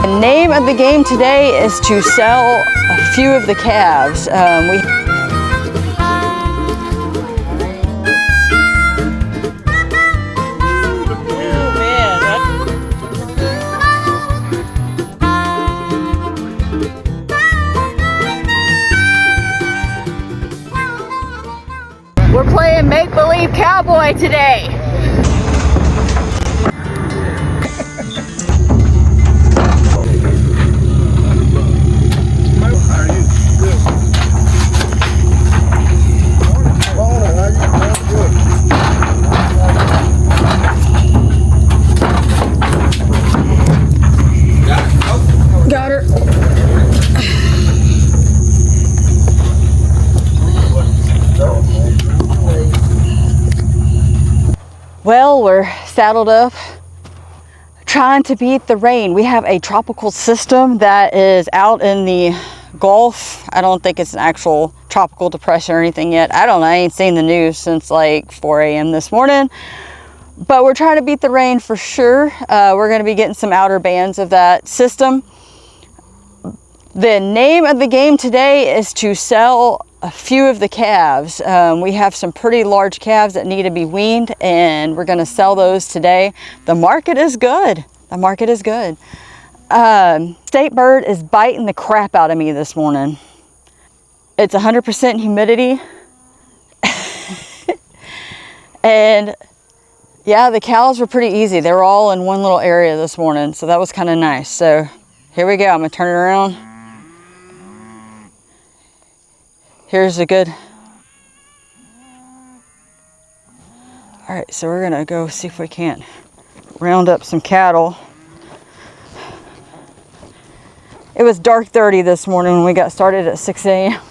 The name of the game today is to sell a few of the calves. We're playing make-believe cowboy today. Got her. Well, we're saddled up, trying to beat the rain. We have a tropical system that is out in the Gulf. I don't think it's an actual tropical depression or anything yet. I don't know. I ain't seen the news since like 4 a.m. this morning. But we're trying to beat the rain for sure. We're going to be getting some outer bands of that system. The name of the game today is to sell a few of the calves. We have some pretty large calves that need to be weaned, and we're going to sell those today. The market is good. The market is good. State bird is biting the crap out of me this morning. It's 100% humidity. And yeah, the cows were pretty easy. They were all in one little area this morning, so that was kind of nice. So here we go. I'm going to turn it around. Here's a good. All right, so we're gonna go see if we can't round up some cattle. It was dark 30 this morning when we got started at 6 a.m.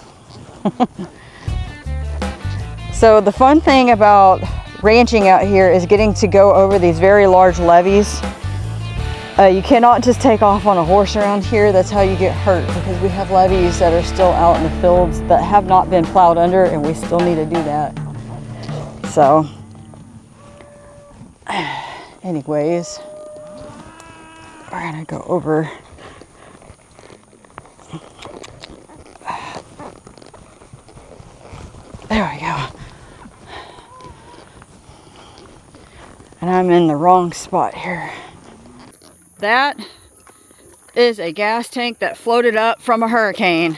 So the fun thing about ranching out here is getting to go over these very large levees. You cannot just take off on a horse around here. That's how you get hurt, because we have levees that are still out in the fields that have not been plowed under, and we still need to do that. So, anyways, we're gonna go over. There we go. And I'm in the wrong spot here. That is a gas tank that floated up from a hurricane.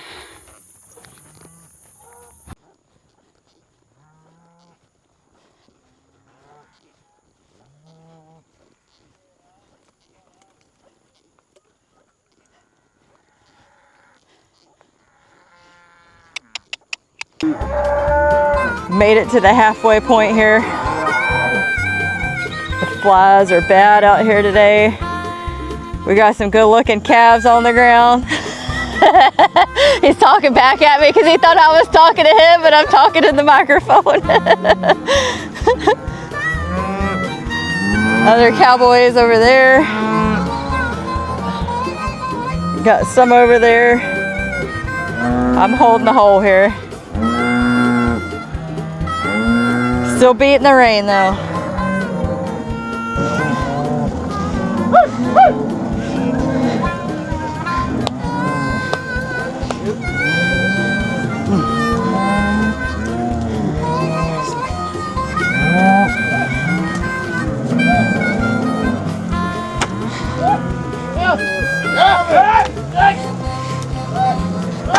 Made it to the halfway point here. The flies are bad out here today. We got some good looking calves on the ground. He's talking back at me because he thought I was talking to him, but I'm talking to the microphone. Other cowboys over there. Got some over there. I'm holding the hole here. Still beating the rain though.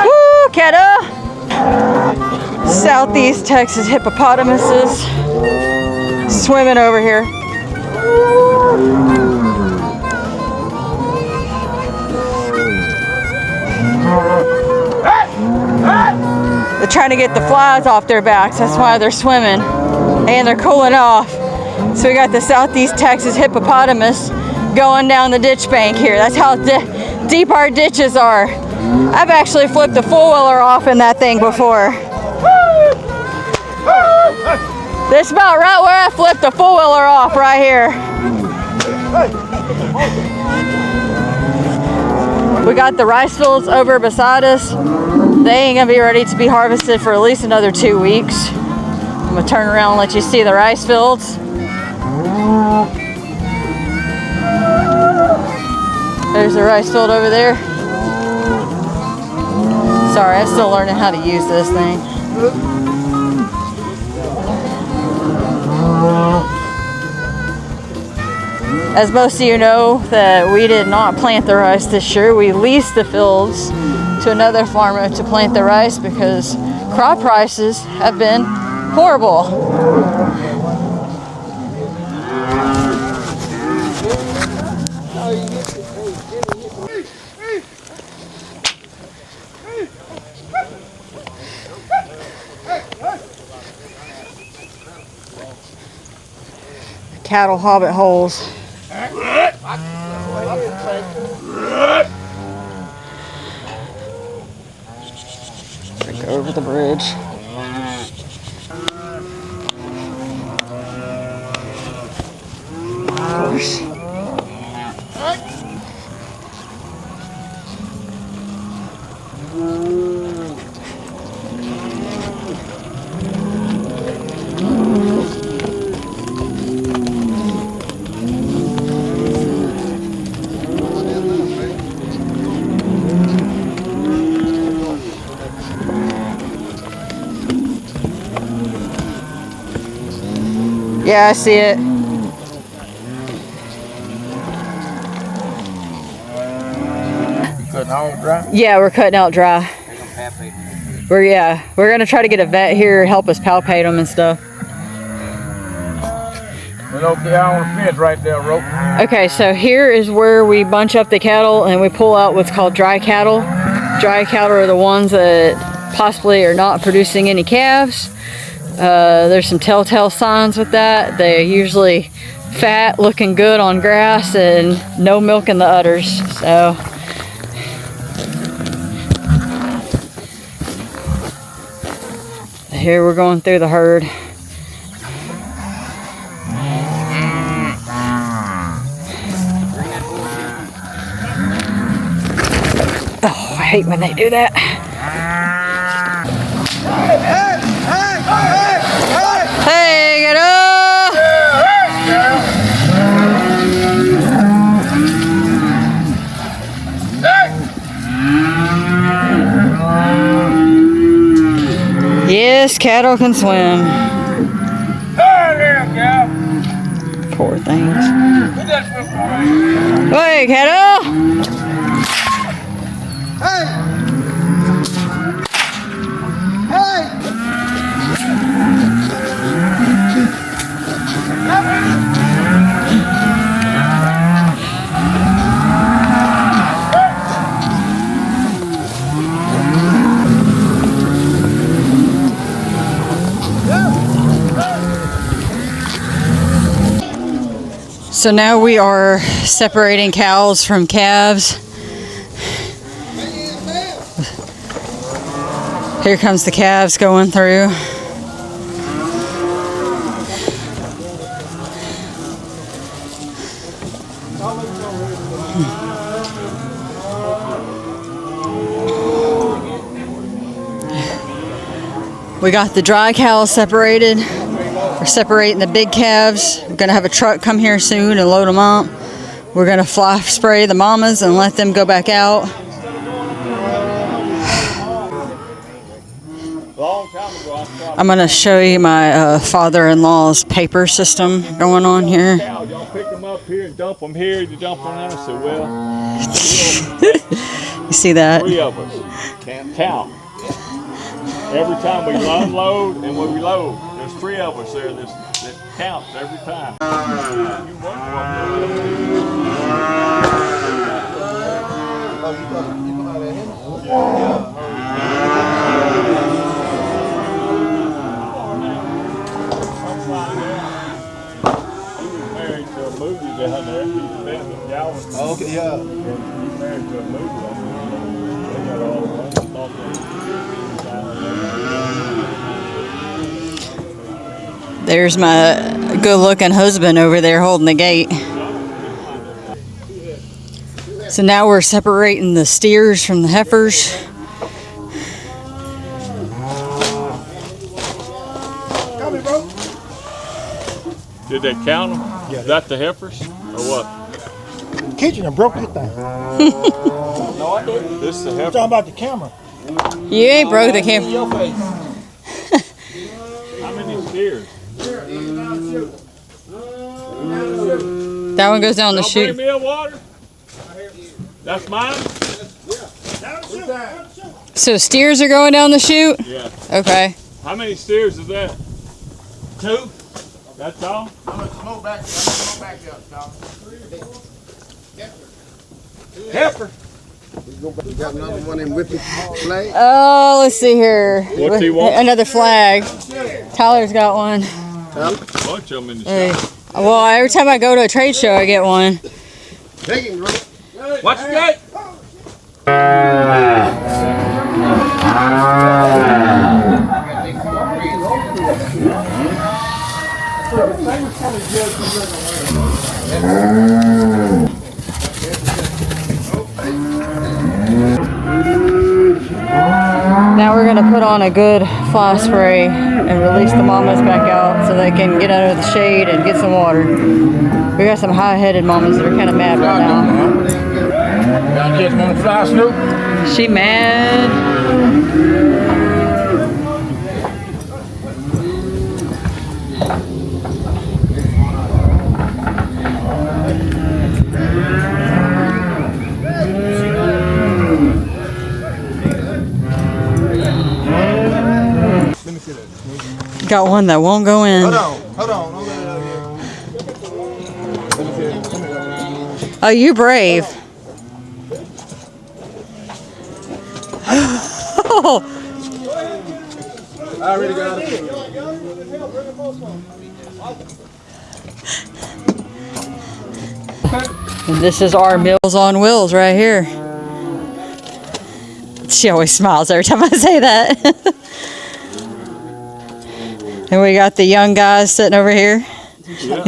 Woo, kiddo! Southeast Texas hippopotamuses swimming over here. They're trying to get the flies off their backs. That's why they're swimming. And they're cooling off. So we got the Southeast Texas hippopotamus going down the ditch bank here. That's how deep our ditches are. I've actually flipped the four-wheeler off in that thing before. This is about right where I flipped the four-wheeler off, right here. We got the rice fields over beside us. They ain't gonna be ready to be harvested for at least another 2 weeks. I'm gonna turn around and let you see the rice fields. There's the rice field over there. Sorry, I'm still learning how to use this thing. As most of you know, that we did not plant the rice this year. We leased the fields to another farmer to plant the rice because crop prices have been horrible. Cattle hobbit holes. Go over the bridge. Of course. Yeah, I see it. You cutting out dry? Yeah, we're cutting out dry. We're gonna try to get a vet here, help us palpate them and stuff. Well, okay, on the fence right there, rope. Okay, so here is where we bunch up the cattle and we pull out what's called dry cattle. Dry cattle are the ones that possibly are not producing any calves. There's some telltale signs with that. They're usually fat, looking good on grass, and no milk in the udders. So here we're going through the herd. Oh, I hate when they do that. Hey, get up! Yes, cattle can swim. Poor things. Hey, cattle! So now we are separating cows from calves. Here comes the calves going through. We got the dry cows separated. We're separating the big calves. We're gonna have a truck come here soon and load them up. We're gonna fly spray the mamas and let them go back out. I'm gonna show you my father-in-law's paper system going on here. Y'all pick them up here and dump them here. You dump them there. So well, You see that? 3 of us can't count. Every time we unload and we reload, there's 3 of us there that counts every time. Married to a movie down there. He's been in Dallas. Okay, yeah. He's married to a movie. They got all the There's my good-looking husband over there holding the gate. So now we're separating the steers from the heifers. Did they count them? Yeah. Is that the heifers or what? kitchen and broke your thing. No, I didn't. This is a I'm heifer. talking about the camera. You ain't broke the camera. Your face. How many steers? That one goes down the Y'all bring chute. me a water? That's mine? So steers are going down the chute? Yeah. Okay. How many steers is that? 2. That's all? Smoke back up, dog. Heifer. You got another one in with the flag? Oh, let's see here. What's he want? Another flag. Tyler's got one. Bunch of them in the Hey. shop. Well, every time I go to a trade show, I get one. Take him, bro. What you got? Now we're gonna put on a good fly spray and release the mamas back out so they can get under the shade and get some water. We got some high-headed mamas that are kind of mad right now. Y'all kids want to fly, Snoop? She mad. Got one that won't go in. Hold on. Oh, you brave. Oh, I already got it. and this is our Meals on Wheels right here. She always smiles every time I say that. And we got the young guys sitting over here. Yeah.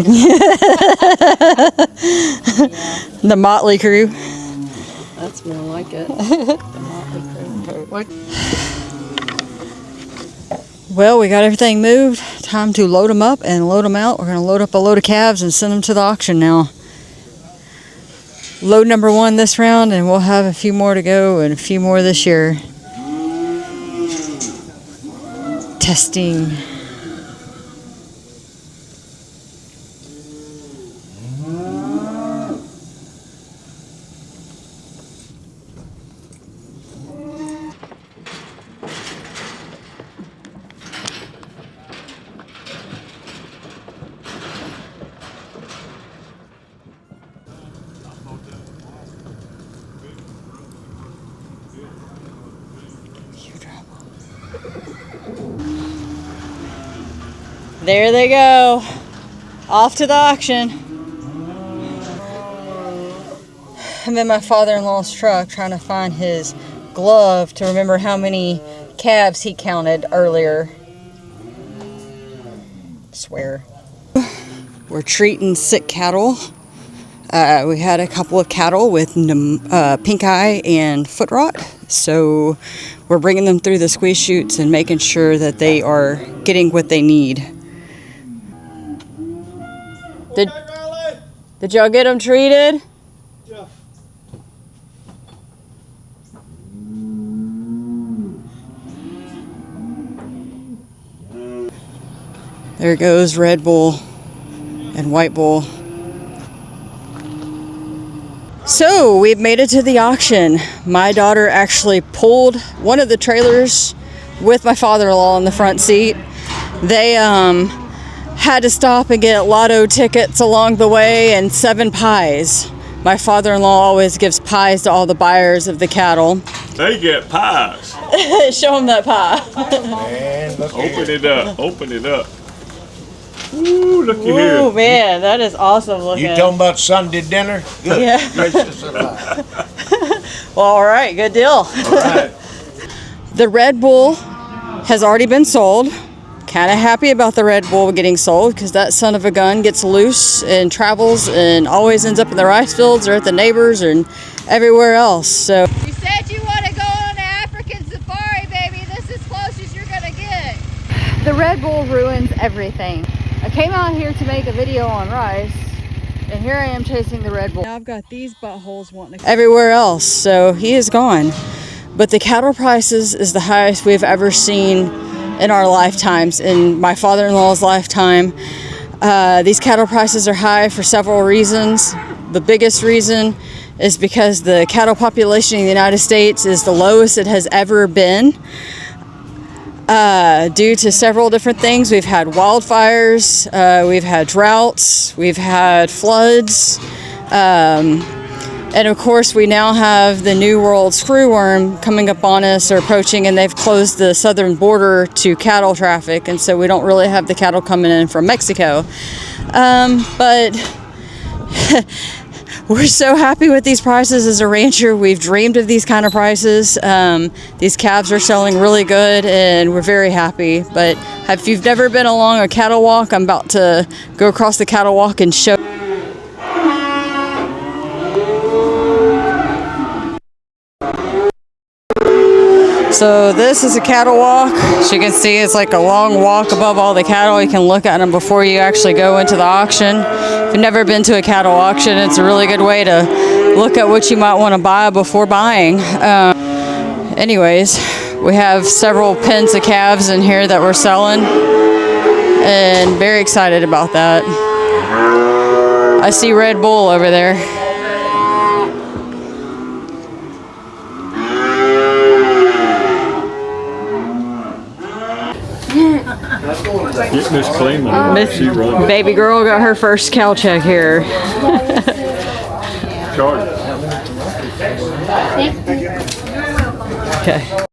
The motley crew. That's more like it. Well, we got everything moved. Time to load them up and load them out. We're going to load up a load of calves and send them to the auction now. Load number 1 this round, and we'll have a few more to go and a few more this year. Testing. There they go. Off to the auction. I'm in my father-in-law's truck trying to find his glove to remember how many calves he counted earlier. Swear. We're treating sick cattle. We had a couple of cattle with pink eye and foot rot. So we're bringing them through the squeeze chutes and making sure that they are getting what they need. Did y'all get them treated? Yeah. There goes Red Bull and White Bull. So we've made it to the auction. My daughter actually pulled one of the trailers with my father-in-law in the front seat. They had to stop and get lotto tickets along the way and 7 pies. My father-in-law always gives pies to all the buyers of the cattle. They get pies. Show them that pie. Man, look Open it up. Open it up. Ooh, looky here. Oh man, that is awesome looking. You talking about Sunday dinner? Good. Yeah. Gracious alive. Well, all right, good deal. All right. The Red Bull has already been sold. Kind of happy about the Red Bull getting sold because that son of a gun gets loose and travels and always ends up in the rice fields or at the neighbors and everywhere else. So You said you want to go on an African safari, baby. This is as close as you're going to get. the Red Bull ruins everything. I came out here to make a video on rice And here I am chasing the Red Bull. Now I've got these buttholes wanting to everywhere else, so he is gone. But the cattle prices is the highest we've ever seen in our lifetimes, in my father-in-law's lifetime. These cattle prices are high for several reasons. The biggest reason is because the cattle population in the United States is the lowest it has ever been. Due to several different things. We've had wildfires, we've had droughts, we've had floods, and of course we now have the New World screwworm coming up on us or approaching, and they've closed the southern border to cattle traffic, and so we don't really have the cattle coming in from Mexico. But we're so happy with these prices as a rancher. We've dreamed of these kind of prices. These calves are selling really good and we're very happy. But if you've never been along a cattle walk, I'm about to go across the cattle walk and show. So this is a cattle walk. As you can see, it's like a long walk above all the cattle. You can look at them before you actually go into the auction. If you've never been to a cattle auction, it's a really good way to look at what you might want to buy before buying. Anyways, we have several pens of calves in here that we're selling, and very excited about that. I see Red Bull over there. Get Miss Cleveland. Miss She runs. Baby girl got her first cow check here. Charge. Okay.